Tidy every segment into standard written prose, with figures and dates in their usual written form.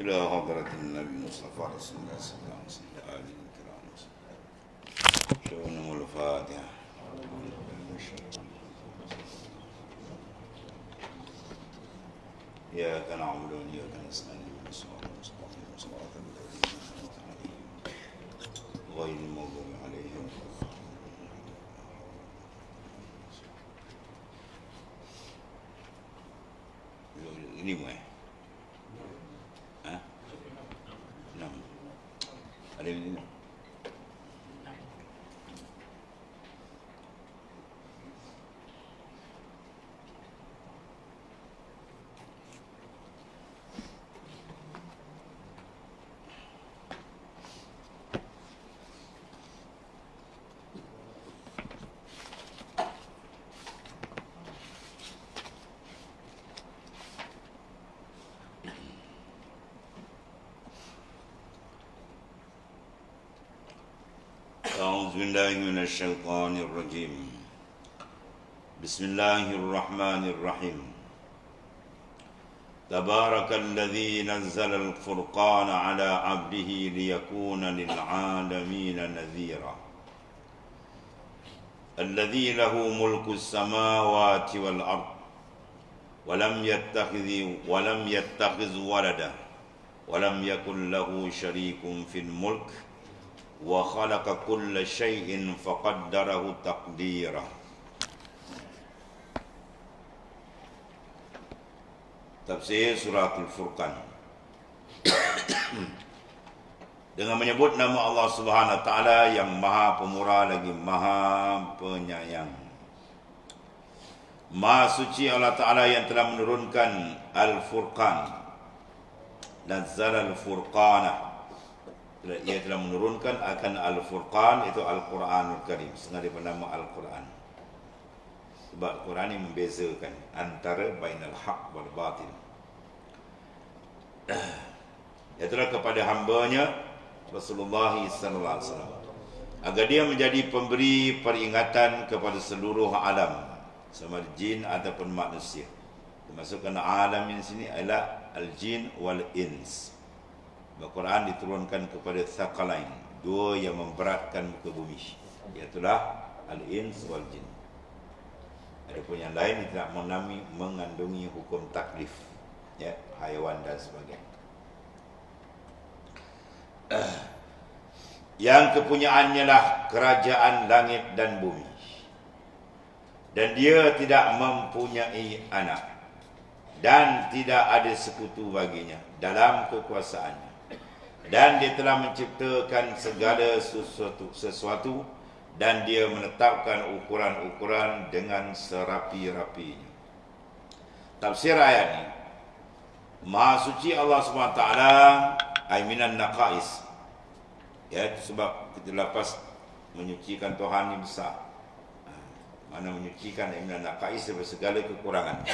إلى حضرة النبي المصطفى رسول الله صلى الله عليه وسلم آله الكرام شؤونهم الفاتحة. إياك نعبد وإياك نستعين اهدنا الصراط المستقيم صراط الذين أنعمت عليهم غير المغضوب عليهم. Ini mu enam. Ada ini. أعوذ بالله من الشيطان الرجيم. بسم الله الرحمن الرحيم. تبارك الذي نزل الفرقان على عبده ليكون للعالمين نذيرا. الذي له ملك السماوات والأرض ولم يتخذ ولدا ولم يكن له شريك في الملك وخلق كل شيء فقدره تقديرا. Tafsir surah Al-Furqan. Dengan menyebut nama Allah Subhanahu wa taala yang Maha Pemurah lagi Maha Penyayang. Maha suci Allah Taala yang telah menurunkan Al-Furqan. Nazzal Al-Furqana. Ia telah menurunkan akan Al-Furqan, itu Al-Quranul Karim, sengaja bernama Al-Quran. Sebab Al-Quran ini membezakan antara bainal haq wal batil. Itulah kepada hambanya Rasulullah sallallahu alaihi wasallam, agar dia menjadi pemberi peringatan kepada seluruh alam, sama jin ataupun manusia. Dimasukkan alam di sini adalah al-jin wal ins. Al-Quran diturunkan kepada thaqalain, dua yang memberatkan muka bumi, iaitulah al-ins wal jin. Adapun yang lain tidak mengandungi hukum taklif, ya, haiwan dan sebagainya. Yang kepunyaannya lah kerajaan langit dan bumi, dan dia tidak mempunyai anak dan tidak ada sekutu baginya dalam kekuasaannya. Dan dia telah menciptakan segala sesuatu dan dia menetapkan ukuran-ukuran dengan serapi-rapinya. Tafsir ayat ini, Maha suci Allah SWT ay minan naqais, ya, sebab kita lepas menyucikan Tuhan yang besar. Mana menyucikan minan naqais daripada segala kekurangan.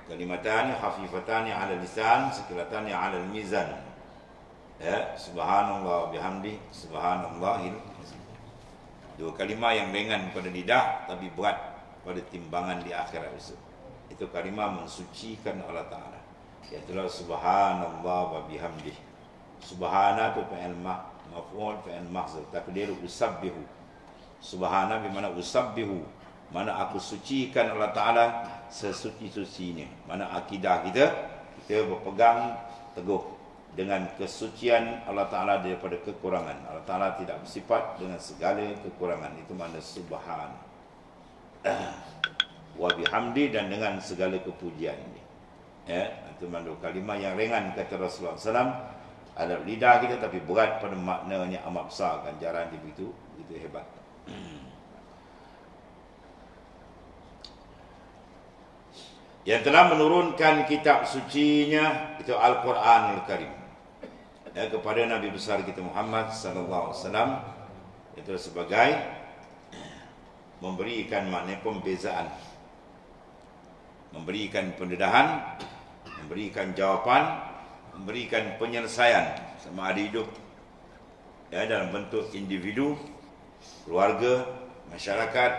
Kalimatani khafifatani ala lisan, sakilatani ala mizan. Ya, subhanallah bihamdi, subhanallahil azim. Dua kalimah yang ringan pada lidah tapi berat pada timbangan di akhirat esok. Itu kalimah mensucikan Allah Ta'ala, iaitulah subhanallah wa bihamdi. Subhana itu fi'il maf'ul, fi'il mahzuf, takdir usabbihu. Subhana bermakna usabbihu, mana aku sucikan Allah Ta'ala sesuci-sucinya. Mana akidah kita berpegang teguh dengan kesucian Allah Ta'ala daripada kekurangan. Allah Ta'ala tidak bersifat dengan segala kekurangan. Itu makna subhan. Wa bihamdi, dan dengan segala kepujian ini. Ya, itu makna kalimah yang ringan kata Rasulullah SAW. Ada lidah kita tapi berat pada maknanya amat besar. Ganjaran dia begitu hebat. Yang telah menurunkan kitab sucinya itu Al-Quranul Karim, ya, kepada Nabi besar kita Muhammad sallallahu alaihi wasallam, itu sebagai memberikan makna pembezaan, memberikan pendedahan, memberikan jawapan, memberikan penyelesaian sama ada hidup, ya, dalam bentuk individu, keluarga, masyarakat,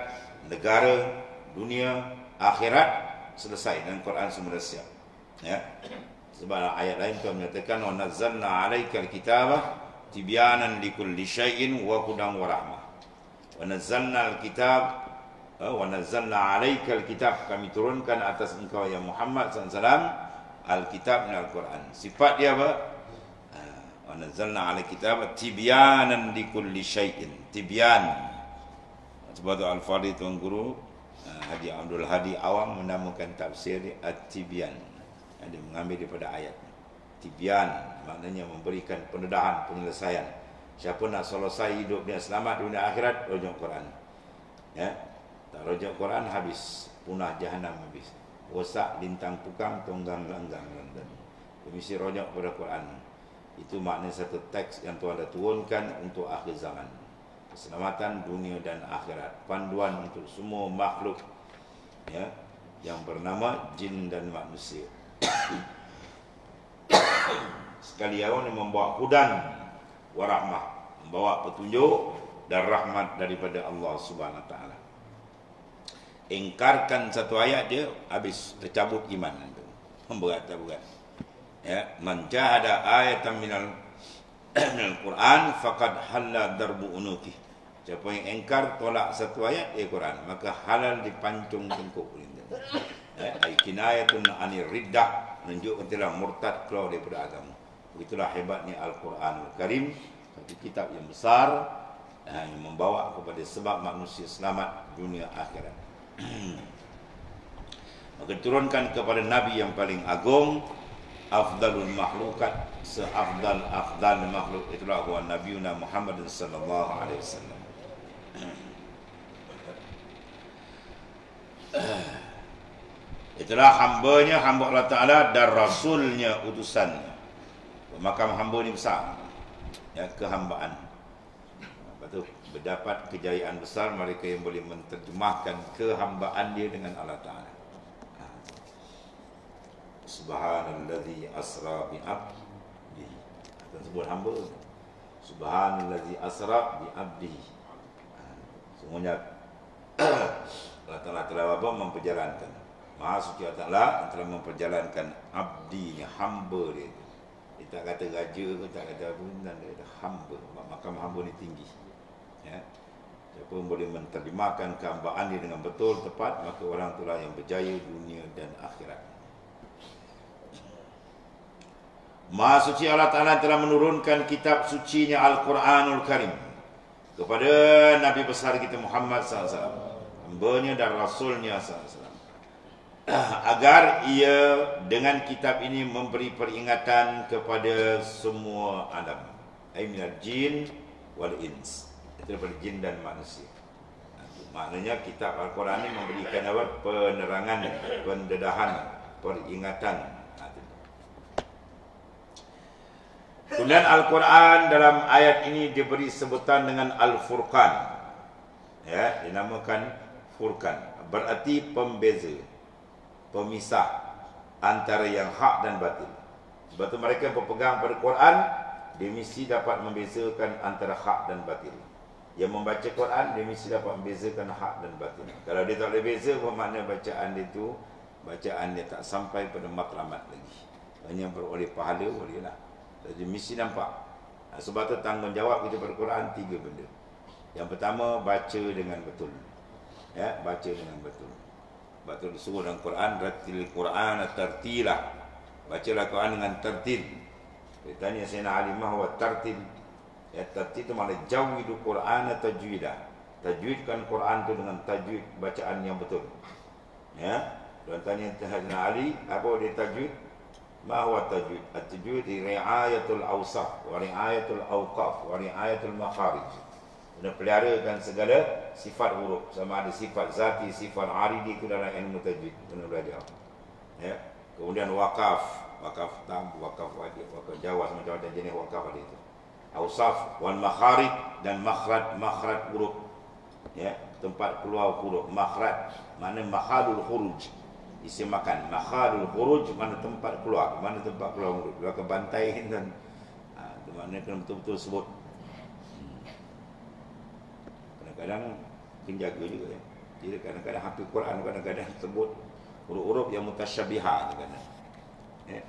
negara, dunia, akhirat, selesai dan Quran semula siap. Ya. Sebab ayat lain Tuhan menyatakan wa nazzalna 'alaikal kitaba tibyanan likulli syai'in wa hudan wa rahmah. Wa nazzalna al-kitab wa nazzalna 'alaikal kitab, kami turunkan atas engkau ya Muhammad SAW al-kitab min al-Quran. Sifat dia apa? Wa nazzalna 'alaikal kitab tibyanan likulli syai'in. Tibyan. Sebab tu Al-Fadhil Tuan Guru Haji Abdul Hadi Awam menamakan tafsir at-tibyan. Dia mengambil daripada ayat tibyan, maknanya memberikan pendedahan, penyelesaian. Siapa nak selesai hidup dia selamat dunia akhirat, rujuk Quran. Ya, tak rujuk Quran habis, punah jahanam habis. Wasak lintang pukang tunggang langgang London. Mesti rujuk pada Quran. Itu maknanya satu teks yang Tuhan dah turunkan untuk akhir zaman. Keselamatan dunia dan akhirat, panduan untuk semua makhluk, ya, yang bernama jin dan manusia. Sekali yang membawa hudan warahmah, membawa petunjuk dan rahmat daripada Allah Subhanahu Wa Taala. Ingkarkan satu ayat dia habis tercabut iman itu. Berat tak berat. Ya, man jahada ayatan minal Quran faqad halla darbu unuki. Siapa yang ingkar tolak satu ayat Quran, maka halal dipancung tengkuk dia. Ai kinayatun anir riddah, menunjukkan telah murtad keluar daripada agama. Begitulah hebatnya Al-Quranul Karim, satu kitab yang besar yang membawa kepada sebab manusia selamat dunia akhirat. Maka turunkan kepada Nabi yang paling agung, afdalul makhlukat, seafdal makhluk, itulah huwa Nabiuna Muhammad sallallahu alaihi wasallam. Itulah hambanya, hamba Allah Ta'ala dan Rasulnya, utusannya. Makam hamba ni besar, ya, kehambaan. Lepas tu berdapat kejayaan besar mereka yang boleh menterjemahkan kehambaan dia dengan Allah Ta'ala. Subhanallazi asra bi abdihi. Kita sebut hamba. Subhanallazi asra bi abdihi. Semuanya Allah Ta'ala telah memperjalankan. Maha suci Allah Ta'ala telah memperjalankan abdinya, hamba dia. Dia tak kata raja ke, tak kata apa, dia kata hamba. Makam hamba ni tinggi. Ya. Siapa yang boleh menterjemahkan kehambaan dia dengan betul, tepat, maka orang itulah yang berjaya dunia dan akhirat. Maha suci Allah Ta'ala telah menurunkan kitab sucinya Al-Quranul Karim kepada Nabi besar kita Muhammad SAW, hambanya dan Rasulnya SAW, agar ia dengan kitab ini memberi peringatan kepada semua alam, minal jin wal ins, itu daripada jin dan manusia. Maknanya kitab Al-Quran ini memberikan apa? Penerangan, pendedahan, peringatan. Kemudian Al-Quran dalam ayat ini diberi sebutan dengan Al-Furqan, ya, dinamakan Furqan, berarti pembeza, pemisah antara yang hak dan batil. Sebab itu mereka berpegang pada Quran, dia mesti dapat membezakan antara hak dan batil. Yang membaca Quran, dia mesti dapat membezakan hak dan batil. Kalau dia tak boleh beza, bermakna bacaan dia itu, bacaan dia tak sampai pada matlamat lagi. Hanya beroleh pahala, bolehlah. Jadi mesti nampak. Sebab itu tanggungjawab kita pada Quran 3 benda. Yang pertama, baca dengan betul. Ya, baca dengan betul. Betul disuruh dalam Quran, ratil Quran tartilah. Bacalah Quran dengan tertil. Dia tanya Sayyidina Ali, mahwa tartil? Ya, tartil itu maknanya jawidu Quran tajwidah. Tajwidkan Quran itu dengan tajwid, bacaan yang betul. Ya. Dan tanya Sayyidina Ali, apa dia tajwid? Ma huwa tajwid? At-tajwid ri'ayatul awsaf wa ri'ayatul awqaf wa ri'ayatul makharij. Dia peliharakan segala sifat huruf, sama ada sifat zati, sifat aridi, itu dalam ilmu tajwid kena belajar. Ya. Kemudian wakaf, wakaf tam, wakaf wajib, wakaf jawas, macam-macam jenis wakaf ada itu. Awsaf wal makharij, dan makhraj huruf. Ya, tempat keluar huruf. Makhraj mana makhalul khuruj, isi makan. Makhalul khuruj mana tempat keluar, mana tempat keluar huruf. Keluar ke bantai dan itu maknanya kena betul-betul sebut. Kadang-kadang penjaga juga ya. Jadi kadang-kadang hafal Quran, kadang-kadang sebut huruf-huruf yang mutasyabihah kadang.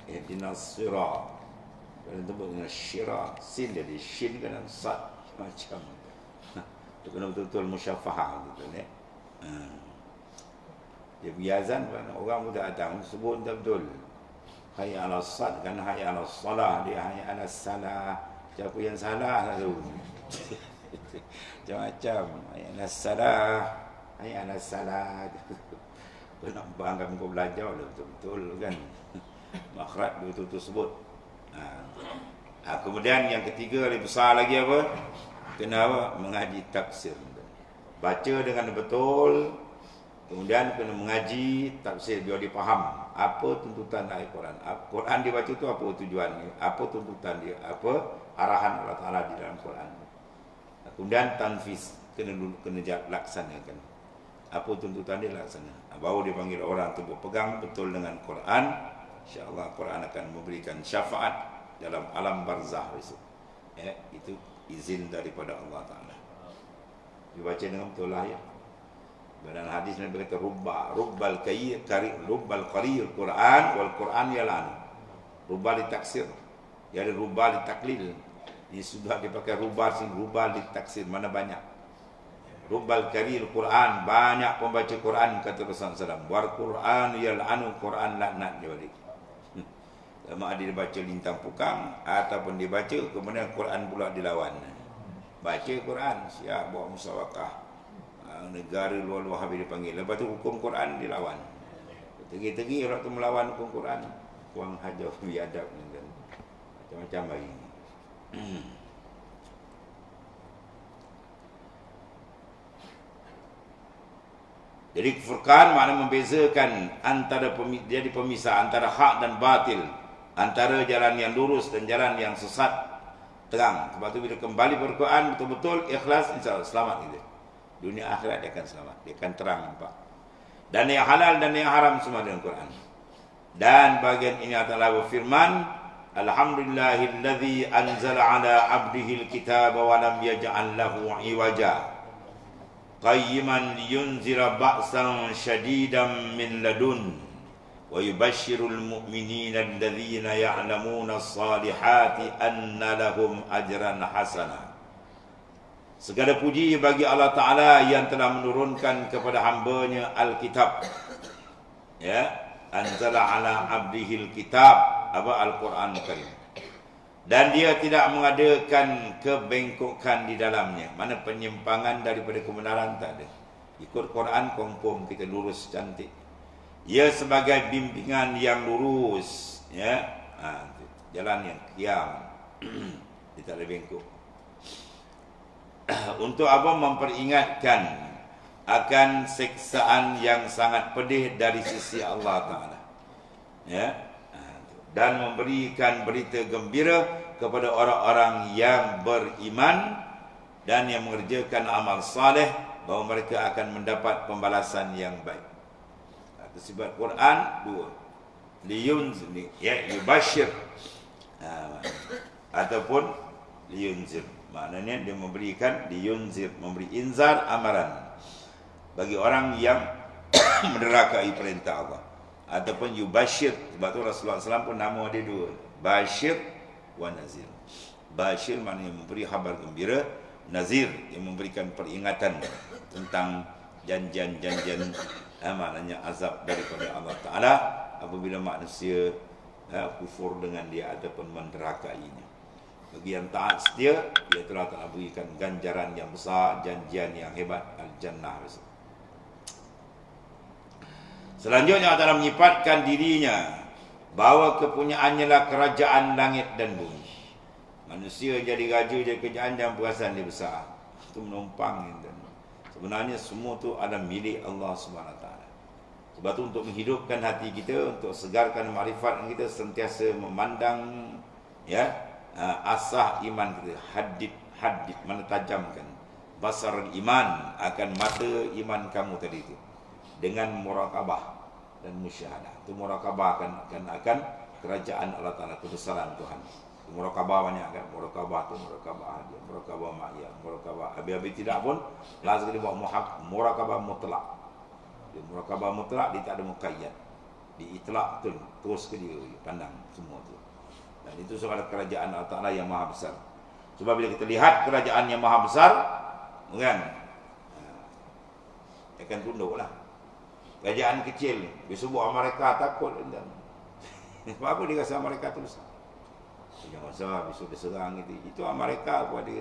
ihdinas sirat. Kalau tebak dengan syira, sin jadi shin kan sad macam. Itu kena betul-betul musyafahah gitu ni. Dia biazan orang muda datang sebut betul. Hayya 'alas sad kan hayya 'alas salah, dia hayya 'alas salah. Siapa yang salah lalu. Macam-macam. Hayya 'alas salah, hayya 'alas salah. Kau nak bangga kau belajar betul-betul kan. Makhraj betul-betul sebut. Kemudian yang ketiga lebih besar lagi apa? Kena mengaji tafsir. Baca dengan betul. Kemudian kena mengaji tafsir biar dipaham apa tuntutan ayat Quran. Quran dibaca tu apa tujuannya? Apa tuntutan dia? Apa arahan Allah Taala di dalam Quran? Kemudian tanfiz kena laksanakan. Apa tuntutan dia laksana. Baru dia panggil orang tu berpegang betul dengan Quran. InsyaAllah Quran akan memberikan syafaat dalam alam barzah besok. Itu izin daripada Allah Ta'ala. Dibaca dengan betul lah ya. Dalam hadis Nabi kata rubbal qariyul Quran wal Quran yalan. Rubbal ditaksir. Jadi rubbal ditaklil. Ini sudah dipakai rubbal ditaksir. Mana banyak? Rubbal qariyul Quran, banyak pembaca Quran kata Rasulullah SAW. Wal Quran yalanu, Quran laknat dia balik. Sama ada dibaca lintang pukang ataupun dibaca kemudian Quran pula dilawan. Baca Quran siap bawa musyawarah. Negara luar-luar habis dipanggil. Lepas tu hukum Quran dilawan. Tegi-tegi orang tu melawan hukum Quran. Kuang hajar biadab kan. Macam-macam lagi. Jadi furqan makna membezakan antara jadi pemisah antara hak dan batil, antara jalan yang lurus dan jalan yang sesat, terang. Sebab tu bila kembali Al-Quran betul-betul ikhlas, insya-Allah selamat gitu. Dunia akhirat dia akan selamat, dia akan terang nampak. Dan yang halal dan yang haram semua dengan Quran. Dan bagian ini adalah berfirman, Alhamdulillahilladzi anzala ala abdihil kitaba wa lam yaj'al lahu iwaja. Qayyiman liyunzira ba'san syadidan min ladun wa yubashshirul mu'minina alladhina ya'lamuna as-salihati anna lahum ajran hasana. Segala puji bagi Allah Ta'ala yang telah menurunkan kepada hamba-Nya Alkitab. Ya, anzala ala abdihil kitab, apa Al-Quran Karim. Dan dia tidak mengadakan kebengkokan di dalamnya. Mana penyimpangan daripada kebenaran tak ada. Ikut Quran confirm kita lurus cantik. Ia sebagai bimbingan yang lurus, ya. Jalan yang qiyam. Dia tak ada bengkok. Untuk apa? Memperingatkan akan siksaan yang sangat pedih dari sisi Allah Ta'ala. Ya. Dan memberikan berita gembira kepada orang-orang yang beriman dan yang mengerjakan amal saleh bahawa mereka akan mendapat pembalasan yang baik. Itu sifat Quran dua. Liyunzir, ya, yubashir. Ataupun liyunzir. Maknanya dia memberikan liyunzir, memberi inzar amaran bagi orang yang menerakai perintah Allah. Ataupun yubashir. Sebab tu Rasulullah SAW pun nama dia dua, Bashir wa Nazir. Bashir maknanya memberi khabar gembira, Nazir yang memberikan peringatan tentang janjian-janjian maknanya azab daripada Allah Ta'ala apabila manusia kufur dengan dia ataupun menderakainya. Bagi yang taat setia, dia telah berikan ganjaran yang besar, janjian yang hebat, Al-Jannah. Selanjutnya adalah menyifatkan dirinya bahawa kepunyaannya lah kerajaan langit dan bumi. Manusia jadi raja, jadi kerajaan, jangan perasan dia besar. Itu menumpang. Sebenarnya semua tu adalah milik Allah SWT. Sebab tu untuk menghidupkan hati kita, untuk segarkan makrifat kita, sentiasa memandang, ya, asah iman kita, hadid, mana tajamkan basar iman, akan mata iman kamu tadi itu dengan muraqabah dan musyahadah. Itu muraqabah akan kerajaan Allah Ta'ala, kebesaran Tuhan. Muraqabah banyak kan, muraqabah tu muraqabah ma'iyah, muraqabah habis-habis tidak pun lazim dia buat muraqabah mutlak. Muraqabah mutlak dia tak ada muqayyad. Diitlak betul, terus ke dia, pandang semua tu. Dan itu soal kerajaan Allah Ta'ala yang maha besar. Sebab bila kita lihat kerajaan yang maha besar, kan, akan tunduklah. Kerajaan kecil ni, besok Amerika takut. Sebab apa dia rasa Amerika tu besar? Jangan rasa besok dia serang itu. Itu Amerika kepada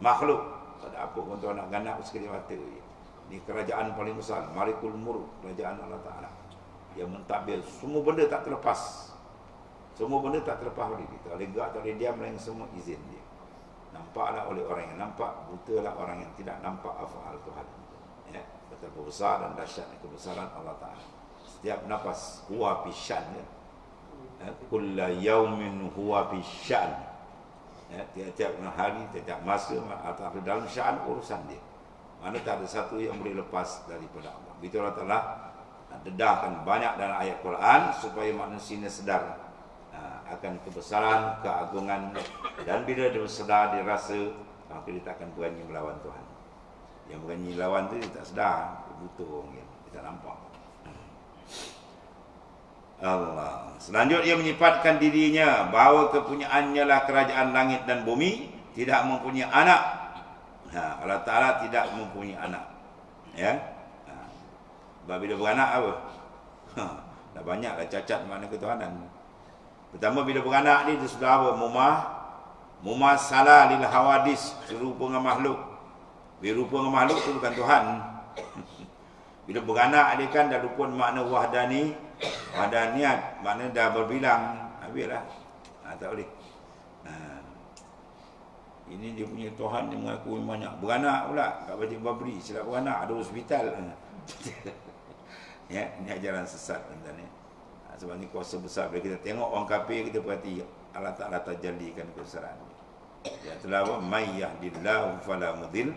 makhluk. Tak ada apa pun tuan nak ganap sekali mata. Ini kerajaan paling besar, Malikul Mulk, kerajaan Allah Ta'ala. Yang mentadbir semua benda tak terlepas. Semua benda tak terlepas oleh dia. Tak boleh gerak, tak boleh diam, melainkan semua izin dia. Nampaklah oleh orang yang nampak, butalah orang yang tidak nampak afal Tuhan. Ya, betapa besar dan dahsyat kebesaran Allah Ta'ala. Setiap nafas huwa fi syan, ya. Kulla yaumin huwa fi syan. Ya, tiap-tiap hari, tiap masa atau dalam syan urusan dia. Mana tak ada satu yang boleh lepas daripada Allah. Begitu Allah Ta'ala dedahkan banyak dalam ayat Quran supaya manusia sedar akan kebesaran, keagungan, dan bila dia sedar, dia rasa, maka dia tak akan berani melawan Tuhan. Yang berani lawan tu dia tak sedar, dia butuh orang yang dia tak nampak. Allah. Selanjutnya dia menyifatkan dirinya bahawa kepunyaannya lah kerajaan langit dan bumi, tidak mempunyai anak. Allah Ta'ala tidak mempunyai anak. Ya. Sebab bila beranak apa? Dah banyaklah cacat makna ketuhanan. Pertama bila beranak ni dia sudah apa? Mumasalah lil hawadis, serupa dengan makhluk. Bila rupa dengan makhluk tu bukan Tuhan. Bila beranak dia kan dah lupa makna wahdani, wahdaniyat, makna dah berbilang. Habislah. Tak boleh. Ini dia punya Tuhan yang mengakui banyak. Beranak pula kat Masjid Babri, silap beranak ada hospital. Ya, ini ajaran sesat tuan-tuan ya. Sebab ni kuasa besar. Bila kita tengok orang kafir, kita perhati Allah Ta'ala tajallikan kebesaran. Ya, itulah apa? May yahdillahu fala mudhill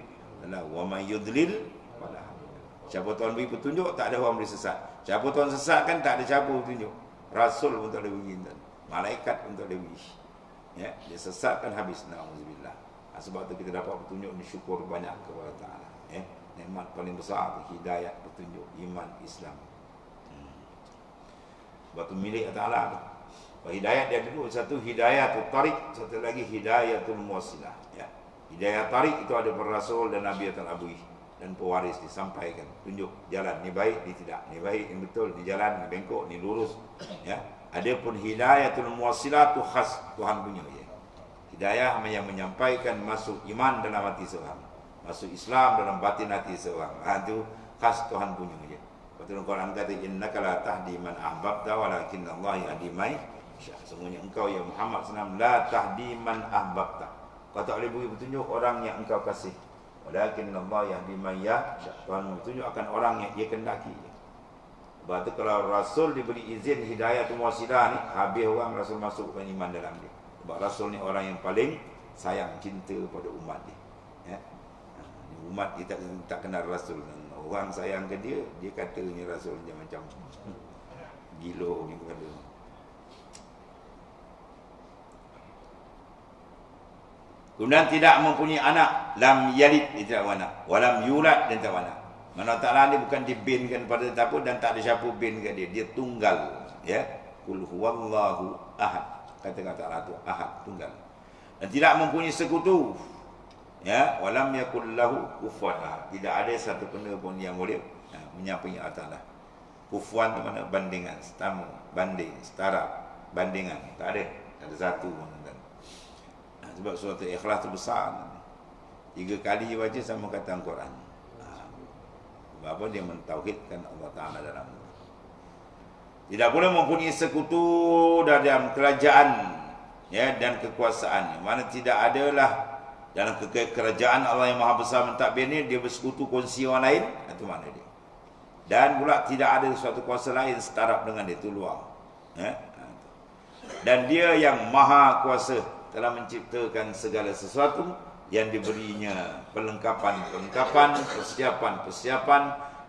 lahu wa may yudlil fala hadiya. Siapa Tuhan beri petunjuk, tak ada orang boleh sesat. Siapa Tuhan sesatkan, tak ada siapa petunjuk. Rasul pun tak boleh beri, malaikat pun tak boleh beri. Ya, dia sesatkan habis, na'udzubillah. Sebab tu kita dapat petunjuk ni, syukur banyak kepada Ta'ala. Ya, nikmat paling besar tu hidayah, petunjuk, iman, Islam. Sebab tu milik Ta'ala. Hidayah dia dulu, satu hidayatul tarik, satu lagi hidayatul muwasilah. Ya. Hidayah tarik itu ada para rasul dan nabi yang telah beri dan pewaris disampaikan, tunjuk jalan ni baik, ni tidak, ni baik, ni betul, ni jalan, ni bengkok, ni lurus. Ya. Adapun hidayatul muwasilah tu khas Tuhan punya. Ya. Hidayah yang menyampaikan masuk iman dalam hati seorang, masuk Islam dalam batin hati seorang. Itu khas Tuhan punya. Ya. Betul Quran kata innaka la tahdi man ahbabta walakinnallaha yahdi man yasha. Sesungguhnya engkau ya Muhammad SAW la tahdi man ahbabta. Kau tak boleh beri petunjuk orang yang engkau kasih. Walakinnallaha yahdi man yasha. Tuhan bertunjuk akan orang yang dia kehendaki. Sebab tu kalau Rasul diberi izin hidayah tu wasilah ni, habis orang Rasul masuk ke iman dalam dia. Sebab Rasul ni orang yang paling sayang, cinta pada umat dia. Ya. Umat kita tak kenal Rasul. Orang sayang ke dia, dia kata ni Rasul macam gilo ni kata. Kemudian tidak mempunyai anak, lam yalid, dia tidak anak, walam yulad, dan tak anak. Mana Ta'ala ni bukan dibinkan pada tetapu dan tak ada siapa bin kat dia, dia tunggal. Ya, kul huwallahu ahad. Kata-kata Allah tu ahad, tunggal. Dan tidak mempunyai sekutu. Ya, walam yakul lahu kufuwan. Tidak ada satu benda pun yang boleh menyampaikan Allah Ta'ala. Kufuwan tu mana? Bandingan, setama, banding, setara, bandingan. Tak ada. Tak ada satu pun. Sebab surah Ikhlas tu besar. 3 kali baca sama kata Al-Quran. Sebab apa? Dia mentauhidkan Allah Ta'ala dalam. Tidak boleh mempunyai sekutu dalam kerajaan, ya, dan kekuasaan. Mana tidak adalah dalam kerajaan Allah yang Maha Besar mentadbir ni dia bersekutu kongsi orang lain, itu mana dia. Dan pula tidak ada suatu kuasa lain setara dengan dia, itu luar. Ya? Dan dia yang Maha Kuasa telah menciptakan segala sesuatu yang diberinya perlengkapan, persiapan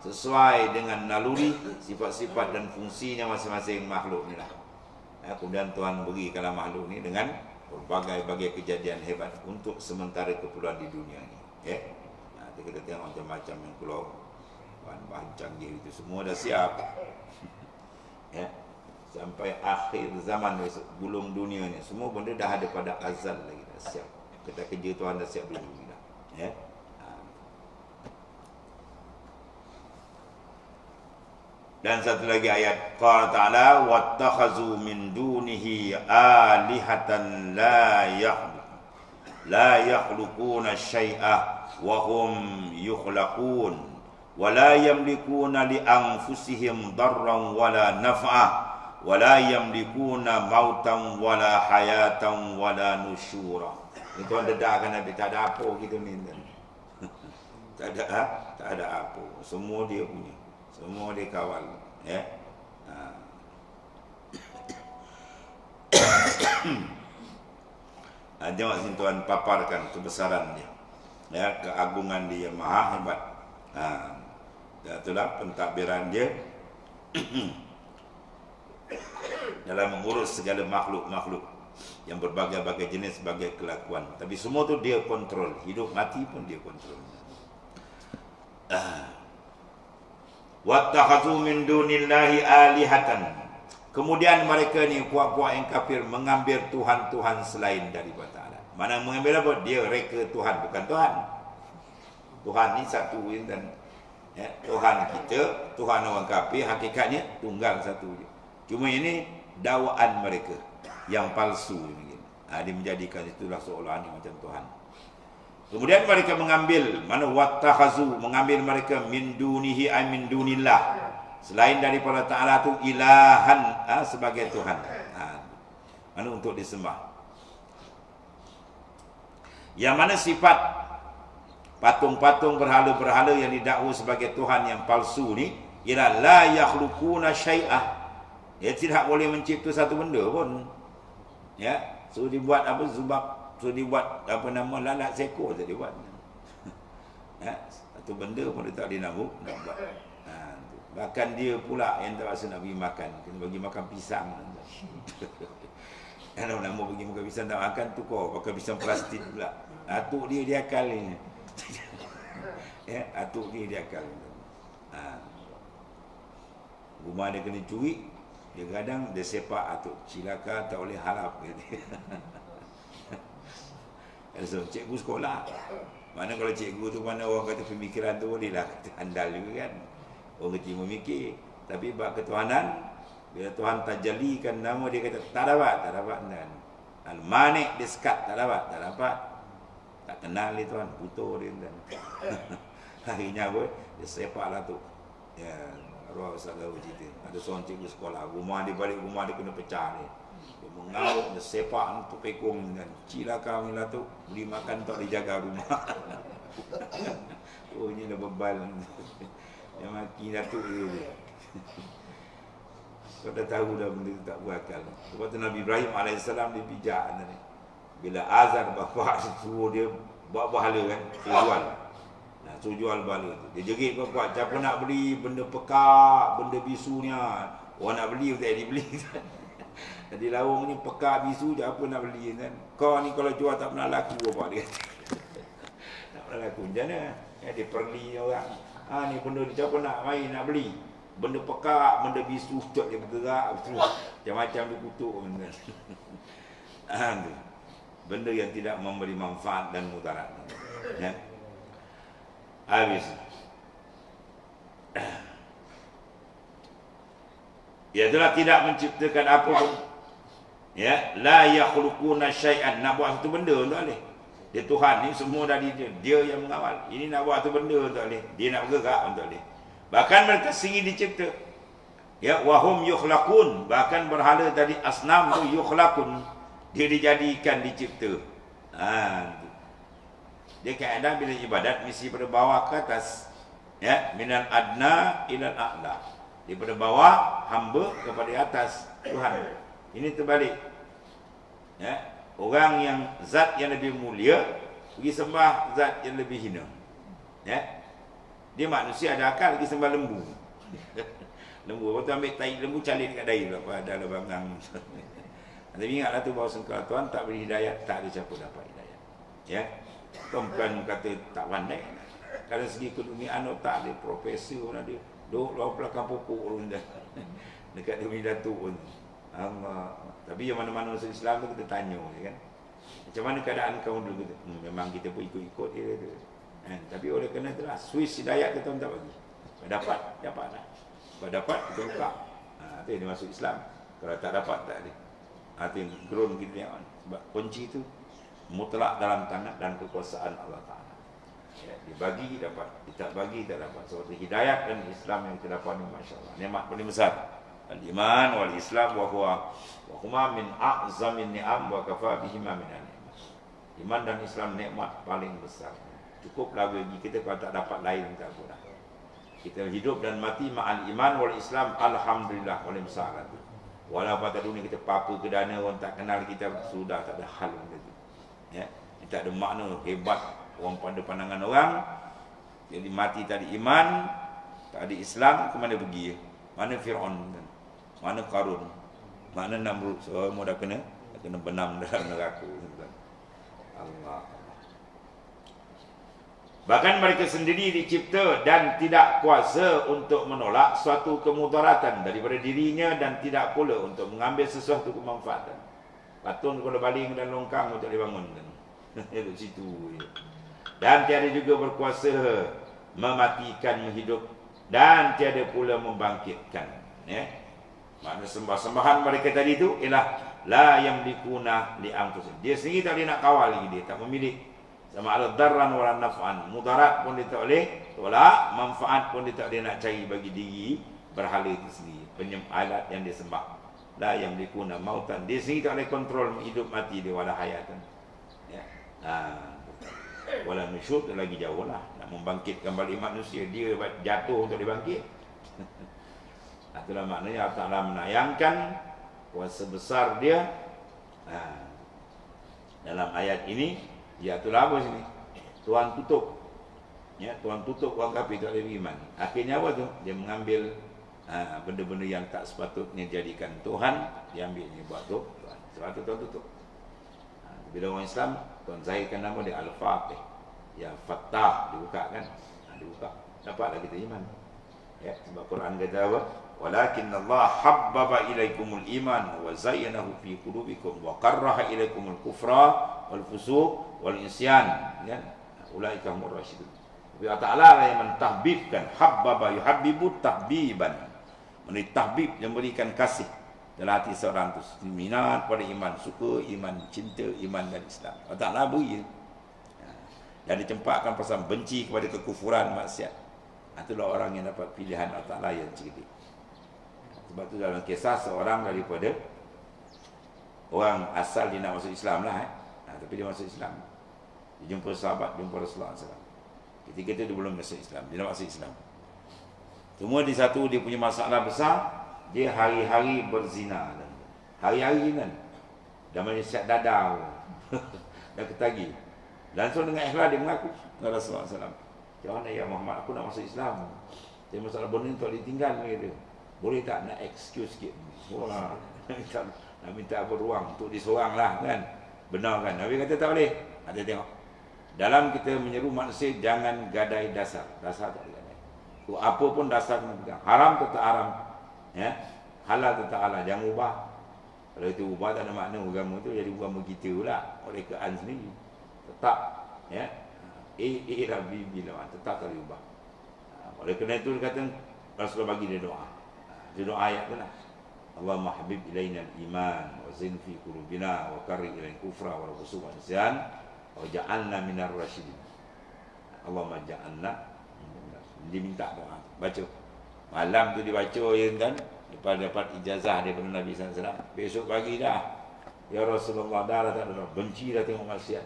sesuai dengan naluri, sifat-sifat dan fungsinya masing-masing makhluk ni lah. Ya, kemudian Tuhan berikanlah makhluk ni dengan berbagai-bagai kejadian hebat untuk sementara keperluan di dunia ni. Ya. Nanti kita tengok macam-macam yang keluar, bahan-bahan canggih itu semua dah siap. Ya. Sampai akhir zaman besok, gulung dunia ni, semua benda dah ada pada azal lagi, dah siap. Kita kerja Tuhan dah siap dulu dah. Ya. Dan satu lagi ayat, qala ta'ala wattakhazu min dunihi alihatan la yakhluquna syai'a wa hum yukhlaqun wa la yamlikuna li anfusihim darran wala naf'a wala yamlikuna mautan wala hayatan wala nusyura. Itu ada dedahkan Nabi, tak ada apa gitu ni. Tak ada apa. Semua dia punya. Semua dia kawal. Ya. Tengok sini Tuhan paparkan kebesaran dia. Ya, keagungan dia maha hebat. Itulah pentadbiran dia dalam mengurus segala makhluk-makhluk yang berbagai-bagai jenis, sebagai kelakuan. Tapi semua tu dia kontrol. Hidup mati pun dia kontrol. Wattakhadhu min dunillahi alihatan. Kemudian mereka ni, puak-puak yang kafir, mengambil Tuhan-Tuhan selain daripada Allah. Mana mengambil apa? Dia reka Tuhan, bukan Tuhan. Tuhan ni satu dan ya, Tuhan kita, Tuhan orang kafir, hakikatnya tunggal satu je. Cuma ini dakwaan mereka yang palsu. Dia menjadikan itulah seolah ini macam Tuhan. Kemudian mereka mengambil, mana wattakhazu, mengambil mereka min dunihi ay min dunillah, selain daripada Ta'ala tu ilahan, sebagai Tuhan. Mana untuk disembah. Yang mana sifat patung-patung berhala-berhala yang didakwa sebagai Tuhan yang palsu ni ialah la yakhluquna syai'ah. Dia tidak boleh mencipta satu benda pun. Ya, so dibuat apa zubab, so dibuat apa nama lalat seekor je dibuat. Ya, satu benda pun dia tak boleh nak buat. Bahkan dia pula yang tak rasa nak bagi makan, kena bagi makan pisang. Kalau nak bagi makan pisang tak makan, tukar pakai pisang plastik pula. Atuk dia diakal ni. Ya, atuk dia diakal. Rumah dia kena curi, dia kadang dia sepak atuk, cilaka tak boleh harap. So, cikgu sekolah. Mana kalau cikgu tu, mana orang kata pemikiran tu boleh lah, kata andal juga kan. Orang kecil memikir. Tapi bab ketuhanan, bila Tuhan tajalikan nama, dia kata tak dapat dan Al-Manik dia sekat, tak dapat. Tak kenal dia Tuhan, putus dia dan akhirnya apa, dia sepak lah tu. Ya, arwah Ustaz Lau cerita, ada seorang cikgu sekolah, rumah dia balik, rumah dia kena pecah ni. Dia mengauk, dia sepak untuk pekong dan cilaka ni lah tu, beli makan tak dijaga rumah. Oh, ini dah bebal. Yang maki Datuk dia. Kau dah tahu dah benda tu tak berakal. Sebab tu Nabi Ibrahim AS dia pijak ni. Bila azan bapa suruh dia buat bahala kan, jual. Nah, suruh jual bahala tu. Dia jerit bapa, siapa nak beli benda pekak, benda bisunya. Orang nak beli tak dibeli. Jadi lawang ni pekak bisu, siapa nak beli kan. Kau ni kalau jual tak pernah laku apa dia. Tak pernah laku. Macam mana? Ya, dia perli orang. Ni benda ni siapa nak main, nak beli. Benda pekak, benda bisu, tak dia bergerak. Macam-macam dia kutuk. Benda yang tidak memberi manfaat dan mudarat. Ya. Habis. Ya, itulah tidak menciptakan apa pun. Ya, la yakhluquna syai'an, nak buat satu benda tak boleh. Dia Tuhan ni semua dari dia yang mengawal. Ini nak buat satu benda tak boleh. Dia nak bergerak tak boleh. Bahkan mereka sendiri dicipta. Ya, wahum yukhlaqun, bahkan berhala tadi asnam tu yukhlaqun, dia dijadikan, dicipta. Dia keadaan bila ibadat mesti pada bawah ke atas. Ya, minal adna ilal a'la. Daripada bawah hamba kepada atas Tuhan. Ini terbalik. Ya, orang yang zat yang lebih mulia pergi sembah zat yang lebih hina. Ya. Dia manusia ada akal, pergi sembah lembu. Lembu, lepas tu ambil tahi lembu calin dekat dahi apa ada labangang. Tapi ingatlah tu bahawa sengkala Tuhan tak beri hidayah, tak ada siapa dapat hidayah. Ya. Bukan kata tak pandai. Kalau segi keduniaan tak ada, profesor pun ada. Duduk luar belakang pokok pun dah. dekat dia punya datuk pun. Allah. Tapi yang mana-mana masuk Islam tu kita tanya kan. Macam mana keadaan kau dulu kita? Memang kita pun ikut-ikut dia tu. Tapi oleh kerana itulah Swiss hidayat kita tak bagi. Kalau dapat lah. Kalau dapat kita buka. Itu dia masuk Islam. Kalau tak dapat tak ada. Itu yang ground kita yang sebab kunci itu mutlak dalam tangan dan kekuasaan Allah Ta'ala. Ya, dibagi dapat, tidak bagi tak dapat. Seperti hidayat dan Islam yang kita dapat ni, Masya Allah, nikmat paling besar. Al-iman wal-islam wa huma min a'zamin ni'am wa kafa bihima min al-ni'mat. Iman dan Islam nikmat paling besar. Cukuplah bagi kita kalau tak dapat lain tak apa. Kita hidup dan mati ma'al iman wal Islam, alhamdulillah paling besar itu. Walaupun pada dunia kita apa ke dana, orang tak kenal kita, sudah tak ada hal benda itu. Ya, tak ada makna hebat orang pada pandangan orang. Jadi mati tak ada iman, tak ada Islam, ke mana pergi? Mana Fir'aun, mana Qarun, mana Namrud. Semua dah kena benam dalam neraka. Allah. Bahkan mereka sendiri dicipta dan tidak kuasa untuk menolak suatu kemudaratan daripada dirinya dan tidak pula untuk mengambil sesuatu kemanfaatan. Patung kalau baling dan longkang untuk dibangun. Duduk situ. Dan tiada juga berkuasa mematikan, menghidup, dan tiada pula membangkitkan. Ya. Makna sembah-sembahan mereka tadi itu ialah la yamlikuna li anfusihim. Dia sendiri tak boleh nak kawal lagi, dia tak memilih. Sama ada darran wala naf'an. Mudarat pun dia tak boleh tolak, manfaat pun dia tak boleh nak cari bagi diri berhala itu sendiri, alat yang dia sembah. La yamlikuna mautan. Dia sendiri tak boleh kontrol hidup mati dia, wala hayatan. Ya. Wala nusyur lagi jauh lah. Nak membangkitkan balik manusia, dia jatuh untuk dibangkit. Itulah maknanya Allah Ta'ala menayangkan kuasa besar dia. Dalam ayat ini, ya itulah apa sini? Tuhan tutup. Ya, Tuhan tutup orang kafir tak boleh beriman. Akhirnya apa tu? Dia mengambil benda-benda yang tak sepatutnya jadikan Tuhan, dia ambil ni buat tu Tuhan. Sebab tu Tuhan tutup. Bila orang Islam, Tuhan zahirkan nama dia Al-Fatih. Ya, Fattah dibuka kan? Dibuka. Dapatlah kita iman. Ya, sebab Quran kata apa? Walakin Allah habbaba ilaikumul iman wa zayyanahu fi qulubikum wa karraha ilaikumul kufra wal fusuq wal isyan. Ya, ulaika humur rasyidun. Allah Ta'ala lah yang mentahbibkan. Habbaba yuhabbibu tahbiban. Menjadi tahbib yang memberikan kasih dalam hati seorang itu, minat pada iman, suka iman, cinta iman dan Islam. Allah Ta'ala beri. Dan dicempakkan pasal benci kepada kekufuran, maksiat. Itulah orang yang dapat pilihan Allah Ta'ala yang cerdik. Sebab tu dalam kisah seorang daripada orang asal dia nak masuk Islam lah. Tapi dia masuk Islam. Dia jumpa sahabat, jumpa Rasulullah SAW. Ketika itu dia belum masuk Islam. Dia nak masuk Islam. Cuma di satu dia punya masalah besar. Dia hari-hari berzina. Hari-hari kan. Dah macam siap dada. Dah ketagi. Langsung dengan ikhlas dia mengaku kepada Rasulullah SAW. Macam mana ya Muhammad, aku nak masuk Islam. Dia masalah benda ni tak ditinggal. Dia. Boleh tak nak excuse sikit? Wah, nak minta apa ruang untuk disorang lah kan. Benar kan? Nabi kata tak boleh. Ada tengok. Dalam kita menyeru manusia, jangan gadai dasar. Dasar tak boleh gadai. Apa pun dasar kena pegang. Haram tetap haram. Ya? Halal tetap halal. Jangan ubah. Kalau itu ubah tak ada makna agama itu jadi agama kita pula. Oleh keadaan sendiri. Tetap. Ya? Rabbi bila tetap tak boleh ubah. Oleh kerana itu dia kata, Rasulullah bagi dia doa. Dia doa ayat tu lah. Allahumma habib ilaina al-iman wa zin fi qulubina wa karri ilaina kufra wa fusuq wa isyan wa ja'alna minar rasyidin. Allahumma ja'alna. Dia minta doa. Baca. Malam tu dibaca ya kan. Lepas dapat ijazah daripada Nabi SAW. Besok pagi dah. Ya Rasulullah dah tak ada. Benci dah tengok maksiat.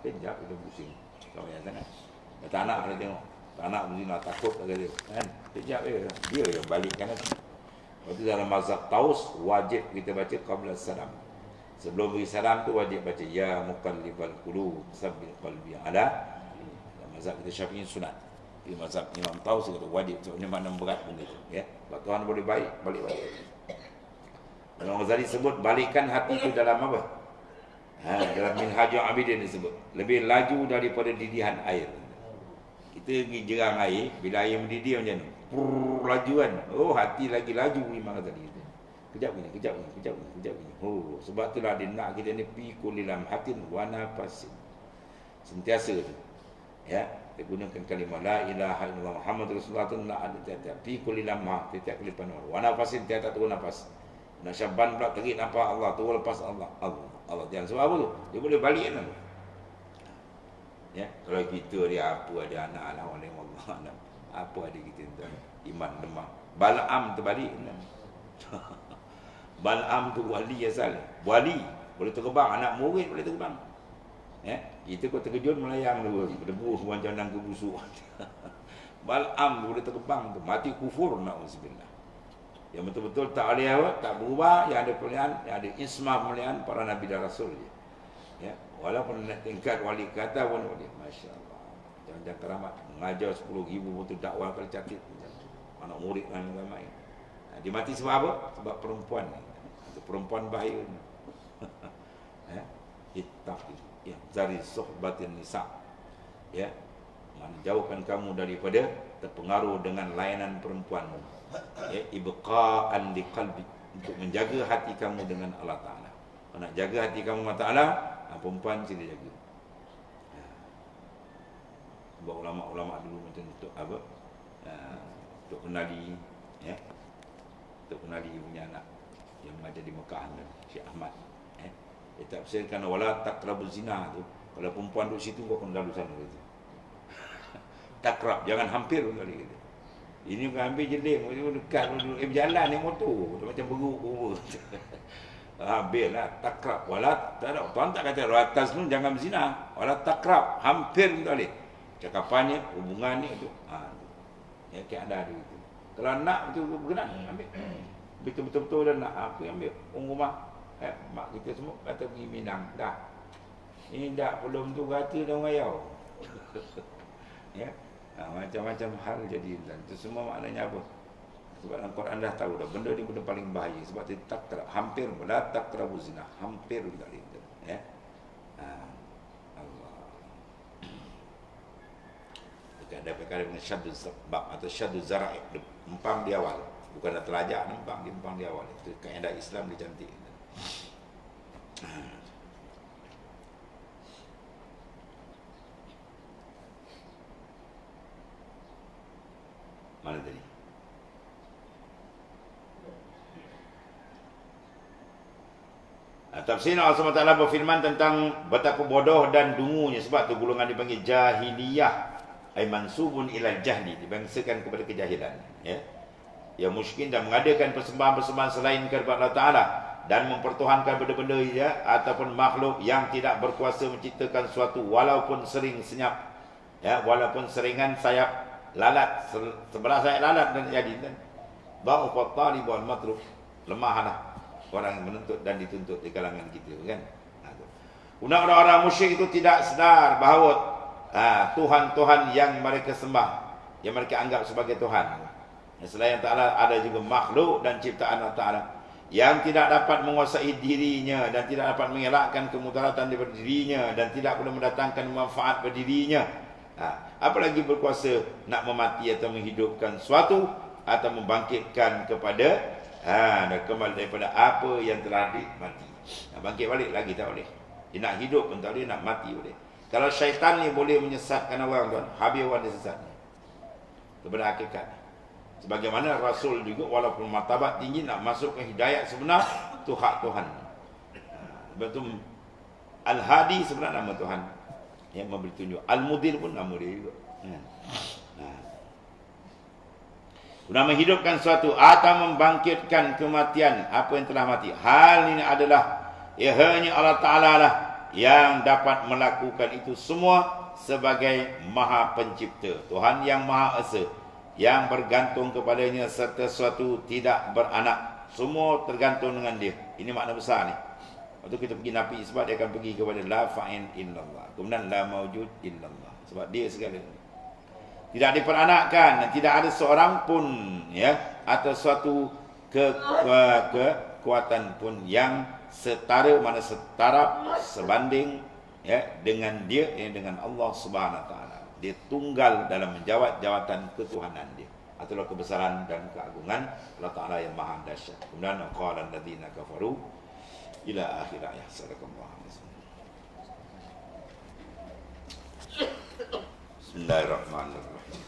Kejap kita pusing. Kau yang sangat. Tak nak dia tengok. Tak nak berzina, takut tak kata. Kan? Kejap dia yang balikkan nanti. Lepas tu dalam mazhab Taus, wajib kita baca qabla salam. Sebelum beri salam tu wajib baca ya muqallibal qulub tsabbit qalbi ala. Dalam mazhab kita Syafi'i sunat. Di mazhab Imam Taus kata wajib, sebabnya makna berat benda tu, ya. Sebab Tuhan boleh baik, balik. Dalam Ghazali sebut balikan hati itu dalam apa? Dalam Minhajul Abidin disebut lebih laju daripada didihan air. Kita pergi jerang air, bila air mendidih macam mana? Laju kan. Oh, hati lagi laju memang tadi. kejap ni, kejap ni, kejap ni, kejap ni. Oh, sebab itulah dia nak kita ni fi kulli lamhatin wa nafasin. Sentiasa tu. Ya, dia gunakan kalimah la ilaha illallah Muhammadur Rasulullah tu nak ada tiap-tiap fi kulli lamha, tiap-tiap kali panuan. Wa nafasin tiap-tiap turun nafas. Nak syaban pula terik nampak Allah, turun lepas Allah. Allah jangan sebab apa tu? Dia boleh balik kan. Ya, kalau kita dia apa ada anak lah oleh Allah. Apa ada kita tuan? Iman lemah. Bal'am terbalik kan. Bal'am tu wali asal. Wali boleh terbang, anak murid boleh terbang. Ya, kita kau terkejut melayang dulu, berdebu macam nang busuk. Bal'am boleh terbang tu, mati kufur na'udzubillah. Yang betul-betul tak boleh apa, tak berubah, yang ada pilihan, yang ada ismah pilihan para nabi dan rasul je. Ya, walaupun tingkat wali kata pun boleh, masya-Allah. Jangan keramat mengajar 10,000 betul dakwah kali cantik. Anak murid ramai. Dia mati sebab apa? Sebab perempuan ni. Perempuan bahaya ni. Ittaqi ya dari suhbatin nisa. Ya. Menjauhkan kamu daripada terpengaruh dengan layanan perempuan. Ya, ibqa'an liqalbi, untuk menjaga hati kamu dengan Allah Taala. Kalau nak jaga hati kamu dengan Allah Taala, perempuan sila jaga. Sebab ulama-ulama dulu macam untuk apa? Untuk kenali, ya. Untuk kenali punya anak yang mengajar di Mekah dan Syekh Ahmad. Dia tafsirkan wala taqrabu zina tu. Kalau perempuan duduk situ kau kena lalu sana gitu. Takrab, jangan hampir kali gitu. Ini bukan hampir jeling, dekat berjalan ni motor, macam beruk-beruk. Habislah takrab. Wala tak ada. Tuan tak kata atas tu jangan berzina. Wala takrab, hampir kali. Cakapannya, hubungan ni tu. Ya, keadaan dia itu. Kalau nak betul-betul berkenan, ambil. Betul-betul dah nak apa ambil orang rumah. Mak kita semua kata pergi Minang. Dah. Ini dah belum tu kata dah ngayau. Ya. Macam-macam hal jadi. Dan itu semua maknanya apa? Sebab dalam Quran dah tahu dah. Benda ni benda paling bahaya. Sebab dia takrab. Hampir. La takrabu zina. Hampir tak boleh. Ya. Ada perkara dengan syaddu sebab atau syaddu zara'i, empang di awal, bukan dah telajak, empang di awal. Itu kaedah Islam dia cantik. Mana tadi? Tafsir Allah SWT berfirman tentang betapa bodoh dan dungunya. Sebab tu golongan dipanggil jahiliyah, ay mansubun ilal jahli, dibangsakan kepada kejahilan, ya. Yang musyrikin dan mengadakan persembahan-persembahan selain kepada Allah Taala dan mempertuhankan benda-benda ya ataupun makhluk yang tidak berkuasa menciptakan suatu walaupun sering senyap, ya, walaupun seringan sayap lalat, sebelah sayap lalat dan jadi kan. Dha'ufat talib wal matlub, lemahlah orang menuntut dan dituntut di kalangan kita kan. Orang-orang musyrik itu tidak sedar bahawa Tuhan-Tuhan yang mereka sembah, yang mereka anggap sebagai Tuhan, selain Ta'ala ada juga makhluk dan ciptaan Allah Ta'ala yang tidak dapat menguasai dirinya dan tidak dapat mengelakkan kemudaratan daripada dirinya dan tidak boleh mendatangkan manfaat pada dirinya. Apalagi berkuasa nak memati atau menghidupkan suatu atau membangkitkan kepada kembali daripada apa yang telah mati. Bangkit balik lagi tak boleh. Dia nak hidup pun tak boleh, nak mati boleh. Kalau syaitan ni boleh menyesatkan orang tuan, habis orang dia sesat kepada hakikat. Sebagaimana Rasul juga walaupun martabat tinggi nak masukkan hidayat sebenar, tu hak Tuhan. Betul. Al-Hadi sebenarnya nama Tuhan yang memberi tunjuk. Al-Mudir pun nama dia juga. Guna menghidupkan suatu atau membangkitkan kematian apa yang telah mati. Hal ini adalah hanya Allah Ta'ala lah yang dapat melakukan itu semua sebagai Maha Pencipta, Tuhan yang Maha Esa, yang bergantung kepadanya serta suatu tidak beranak. Semua tergantung dengan dia. Ini makna besar ni. Waktu kita pergi Nabi sebab dia akan pergi kepada la fa'in illallah, kemudian la mawjud illallah, sebab dia segala. Tidak diperanakkan dan tidak ada seorang pun ya atau suatu kekuatan pun yang setara, mana setara sebanding ya dengan dia, dengan Allah Subhanahu Wa Taala. Dia tunggal dalam menjawab jawatan ketuhanan dia. itulah kebesaran dan keagungan Allah Ta'ala yang maha dahsyat. Kemudian qala alladziina kafaru ila akhir ayat. Sadaqallahu alaihi. Bismillahirrahmanirrahim.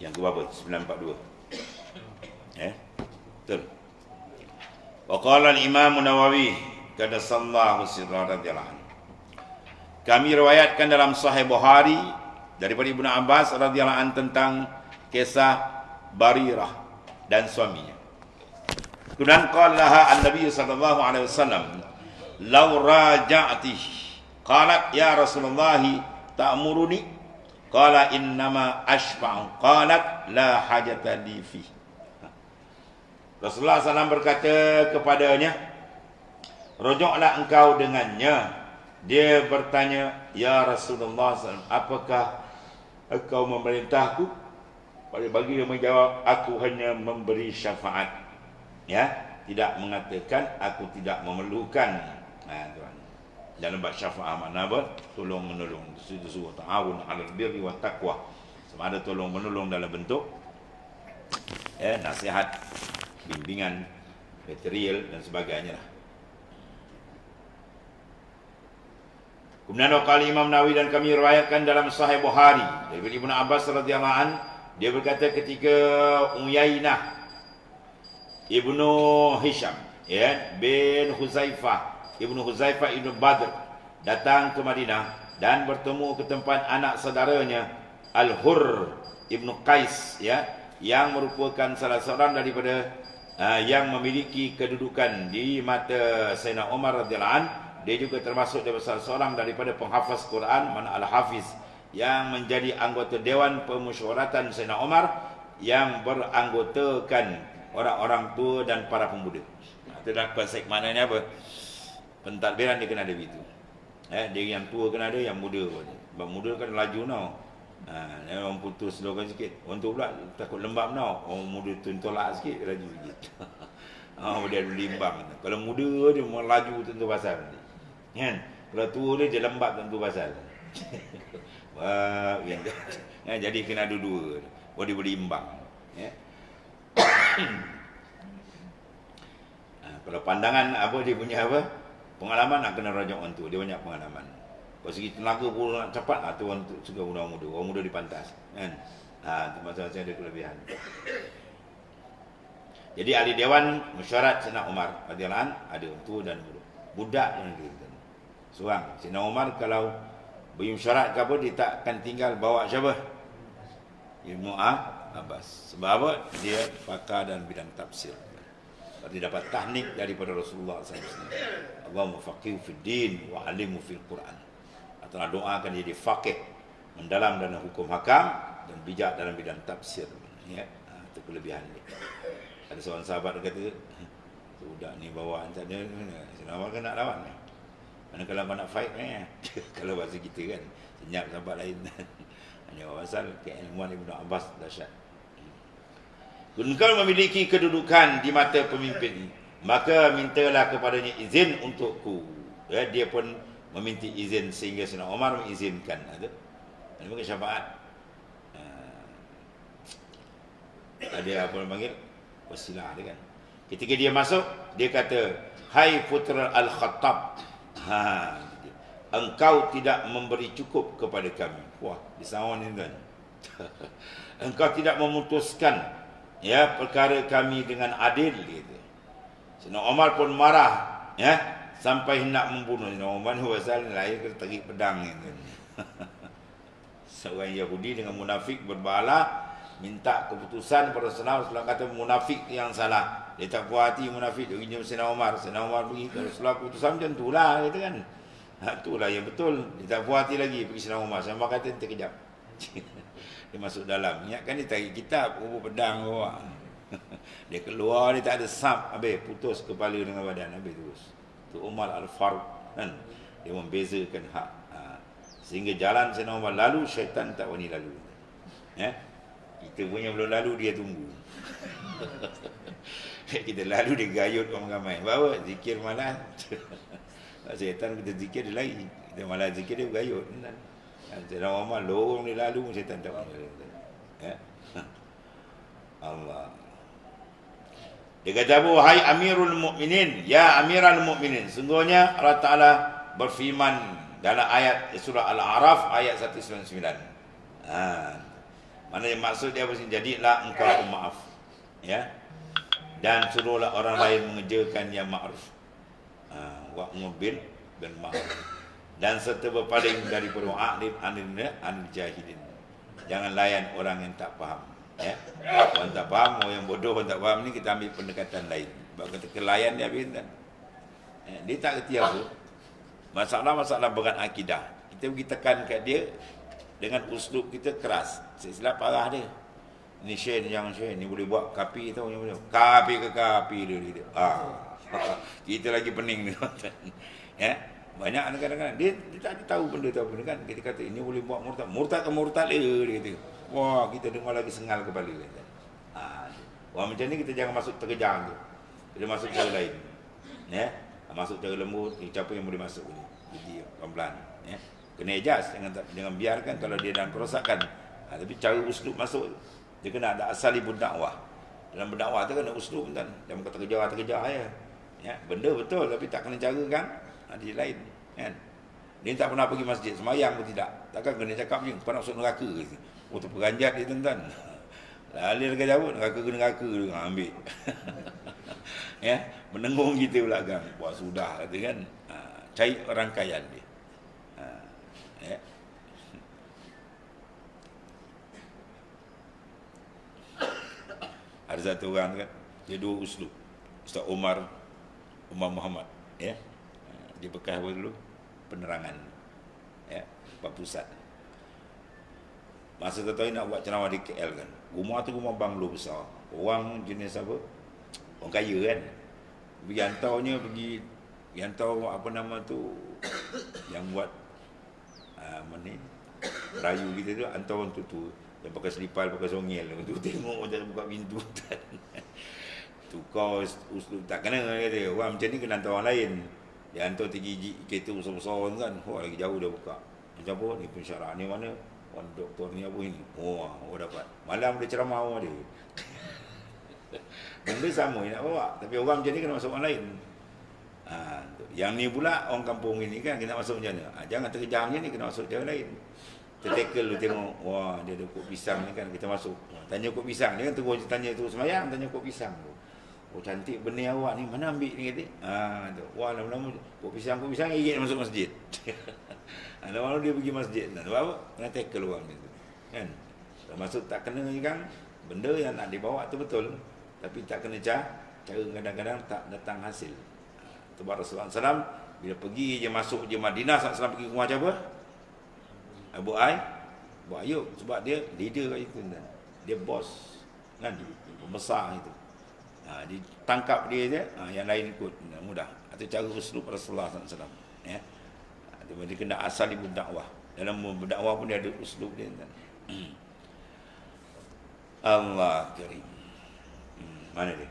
Yang ke berapa? 942. Betul. Wa qala al-Imam Nawawi qaddasallahu sirra radhiyallahu anhu. Kami riwayatkan dalam Sahih Bukhari daripada Ibnu Abbas radhiyallahu anhu tentang kisah Barirah dan suaminya. Kemudian qala an-nabiy sallallahu alaihi wasallam, "Law raja'ti." Qalat, "Ya Rasulullah, ta'muruni?" Qala, "Innama ashfa'u." Qalat, "La hajata li fi." Rasulullah SAW berkata kepadanya, "Rujuklah engkau dengannya." Dia bertanya, "Ya Rasulullah SAW, apakah engkau memerintahku?" Bagi dia menjawab, "Aku hanya memberi syafaat." Ya, tidak mengatakan aku tidak memerlukan. Tuan. Dalam bab syafaat makna apa? Tolong menolong. Itu ta'awun 'alal birri wat taqwa. Sama ada tolong menolong dalam bentuk nasihat, bimbingan, material dan sebagainya lah. Kemudian wakil Imam Nawawi dan kami riwayatkan dalam Sahih Bukhari dari Ibnu Abbas radhiyallahu an, dia berkata ketika Uyainah Ibnu Hisham bin Huzaifah Ibnu Badr datang ke Madinah dan bertemu ke tempat anak saudaranya Al-Hurr Ibnu Qais yang merupakan salah seorang daripada yang memiliki kedudukan di mata Sayyidina Umar radhiyallahu an. Dia juga termasuk salah seorang daripada penghafaz Quran, mana Al-Hafiz, yang menjadi anggota Dewan Pemusyawaratan Sayyidina Umar yang beranggotakan orang-orang tua dan para pemuda. Itu dah konsep maknanya apa? Pentadbiran dia kena ada begitu. Dia yang tua kena ada, yang muda pun. Sebab muda kan laju tau. Orang putus slogan sikit. Orang tua pula takut lembab tau. Orang muda tu tolak sikit, laju sikit. Dia limbang. Kalau muda dia mau laju tentu pasal. Kan? Kalau tua dia lembab tentu pasal. Jadi kena dua-dua. Dia boleh imbang. Kalau pandangan apa dia punya apa pengalaman, nak kena rajuk orang tua. Dia banyak pengalaman. Kalau segi tenaga pun nak cepat, tu orang suka orang muda. Orang muda dipantas kan. Itu masing-masing ada kelebihan. Jadi ahli dewan mesyuarat Sayyidina Umar radhiyallahu anhu ada orang tua dan muda. Budak yang dia seorang. Sayyidina Umar kalau bermesyuarat ke apa, dia tak akan tinggal bawa siapa? Ibnu Abbas. Sebab apa? Dia pakar dalam bidang tafsir. Dia dapat tahnik daripada Rasulullah SAW. Allahumma faqihu fid din wa alimhu fil Quran. Atau doakan dia faqih, mendalam dalam hukum hakam dan bijak dalam bidang tafsir. Itu kelebihan dia. Ada seorang sahabat kata, "Budak ni bawaan tak ada, senang kan nak lawan. Mana kalau kau nak fight kalau bahasa kita kan, senyap sahabat lain." Hanya pasal keilmuan Ibnu Abbas dahsyat. Engkau memiliki kedudukan di mata pemimpin, maka mintalah kepadanya izin untukku. Dia pun meminta izin sehingga Sayyidina Umar mengizinkan. Ini bukan syafaat. Ada apa yang panggil? Wasilah dia kan. Ketika dia masuk, dia kata, "Hai putra Al-Khattab, engkau tidak memberi cukup kepada kami." Wah, disawan ni kan. "Engkau tidak memutuskan perkara kami dengan adil," gitu. Sayyidina Umar pun marah sampai hendak membunuh. Sayyidina Umar wasal lahir ke tarik pedang gitu. Seorang Yahudi dengan munafik berbala minta keputusan kepada Rasulullah. Rasulullah kata munafik yang salah. Dia tak puas hati munafik, dia pergi Sayyidina Umar. Sayyidina Umar pergi, Rasulullah keputusan macam itulah gitu kan. Itulah yang betul. Dia tak puas hati lagi pergi Sayyidina Umar. Sama kata terkejap. Dia masuk dalam. Ingatkan dia tarik kitab, pedang bawa. Dia keluar, dia tak ada sap. Habis putus kepala dengan badan. Habis terus. Itu Umar Al-Faruq kan. Dia membezakan hak. Sehingga jalan Sayyidina Umar lalu, syaitan tak berani lalu. Kita punya belum lalu, dia tunggu. Kita lalu, dia gayut orang ramai. Bawa zikir malam. Syaitan kita zikir dia lari. Kita malah zikir dia bergayut. Sayyidina Umar lorong dia lalu, syaitan tak boleh. Ya. Allah. Dia kata, wahai Amirul Mukminin, ya Amirul Mukminin, sungguhnya Allah Ta'ala berfirman dalam ayat surah Al-A'raf ayat 199. Mana yang maksud dia bersini, jadilah engkau pemaaf, ya, dan suruhlah orang lain mengerjakan yang ma'ruf, wa'mur bil ma'ruf, dan serta berpaling daripada wa'rid anil jahilin. Jangan layan orang yang tak faham, ya. Orang tak faham, orang yang bodoh, orang tak faham ni kita ambil pendekatan lain. Sebab kata kelayan dia habis kan. Dia tak kerti apa. Masalah-masalah berat akidah, kita pergi tekan kat dia dengan uslub kita keras. Silap parah dia. Ni Syekh, jangan Syekh, ni boleh buat kapi tau. Kapi ke kapi dia. Kita lagi pening ni. Ya. Banyak kadang-kadang dia tak tahu benda tu apa kan. Kita kata ini boleh buat murtad. Murtad ke murtad dia kata. Wah, kita dengar lagi sengal kepala kata. Wah, macam ni kita jangan masuk terkejang tu. Kita masuk cara lain. Ya. Masuk cara lembut, siapa yang boleh masuk ni. Jadi pelan-pelan, ya. Kena adjust, jangan biarkan kalau dia dalam kerosakan. Tapi cara uslub masuk dia kena ada asal ibu dakwah. Dalam berdakwah tu kena uslub kan. Jangan kata terkejar ya. Ya, benda betul tapi tak kena cara kan. Dia lain kan. Dia tak pernah pergi masjid sembahyang pun tidak. Takkan kena cakap je kau nak masuk neraka ke. Oh tu peranjat dia tuan-tuan. Lalu dekat jauh neraka ke neraka dia ambil. Ya, menenggung kita belakang. Wah sudah kata kan. Cari rangkaian dia. Ya. Ada satu orang kan, dia dua uslub. Ustaz Umar Muhammad, ya. Dia bekas dulu penerangan, ya, Pak Pusat. Masa tu nak buat ceramah di KL kan. Rumah tu rumah banglo besar. Orang jenis apa? Orang kaya kan. Pergi hantar apa nama tu yang buat mana ni rayu kita tu, hantar orang tu yang pakai selipar, pakai songel tu, tengok macam buka pintu. Tu kau uslub tak kena kata. Orang macam ni kena hantar orang lain. Dia hantar 3 biji kereta besar-besar kan. Wah lagi jauh dah buka. Macam apa ni pensyarah ni mana? Orang doktor ni apa ini? Wah, dapat. Malam dia ceramah orang dia. Benda sama yang nak bawa. Tapi orang macam ni kena masuk orang lain. Yang ni pula orang kampung ini kan kena masuk macam mana? Jangan terkejam je ni, kena masuk cara lain. Kita tackle lu tengok, wah dia ada kok pisang ni kan, kita masuk. Tanya kok pisang, dia kan terus tanya tu semayang, tanya kok pisang tu. Oh cantik benih awak ni, mana ambil ni kata. Tu. Wah lama-lama kok pisang ingat masuk masjid. Lama-lama dia pergi masjid. Sebab apa? Kena tackle orang ni tu. Kan? Termasuk tak kena kan, benda yang nak dibawa tu betul. Tapi tak kena cara kadang-kadang tak datang hasil. Sebab Rasulullah SAW bila pergi je masuk je Madinah, SAW pergi rumah siapa? Abu Ayyub. Sebab dia leader kat situ kan. Dia bos kan, pembesar itu. Ditangkap dia je, yang lain ikut. Mudah. Itu cara uslub Rasulullah SAW. Ya. Dia kena asal ibu dakwah. Dalam berdakwah pun dia ada uslub dia kan. Allah Karim. Mana dia?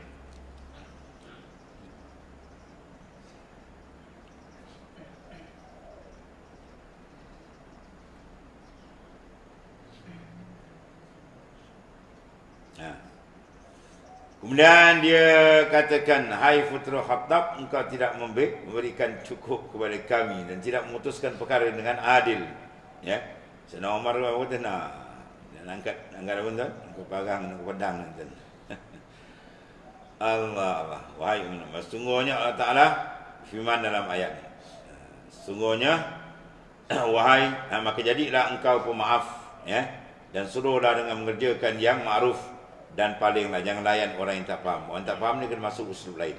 Kemudian dia katakan, hai Putra Khattab, engkau tidak memberikan cukup kepada kami dan tidak memutuskan perkara dengan adil. Ya. Sayyidina Umar kata nak angkat apa tuan? Angkat parang, angkat pedang tuan. Allah. Wahai Muhammad, sesungguhnya Allah Taala firman dalam ayat ini. Sesungguhnya wahai, maka jadilah engkau pemaaf, ya, dan suruhlah dengan mengerjakan yang ma'ruf. Dan palinglah, jangan layan orang yang tak faham. Orang tak faham ni kena masuk uslub lain.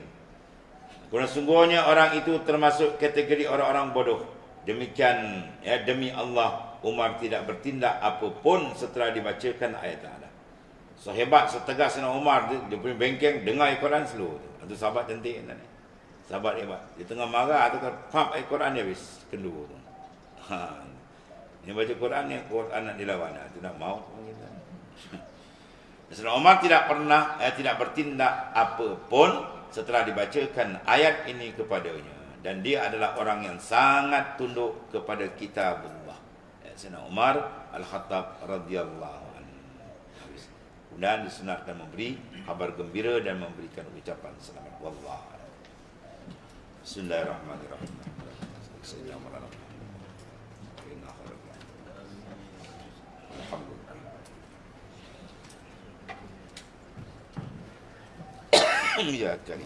Kerana sungguhnya orang itu termasuk kategori orang-orang bodoh. Demikian, ya, demi Allah, Umar tidak bertindak apapun setelah dibacakan ayat Allah. Sehebat, setegas Umar, dia punya bengkeng, dengar Al-Quran slow. Itu sahabat cantik kan ni. Sahabat hebat. Dia tengah marah tu kan, pump Al-Quran dia habis kendur tu. Ini baca Quran ni, Quran nak dilawan. Itu nak maut pun kita. Sayyidina Umar tidak bertindak apapun setelah dibacakan ayat ini kepadanya. dan dia adalah orang yang sangat tunduk kepada kitabullah. Sayyidina Umar Al-Khattab radhiyallahu anhu. Kemudian disunatkan memberi kabar gembira dan memberikan ucapan selamat. Wallahu a'lam. Bismillahirrahmanirrahim. Sayyidina Umar Alhamdulillah. Ya, kali.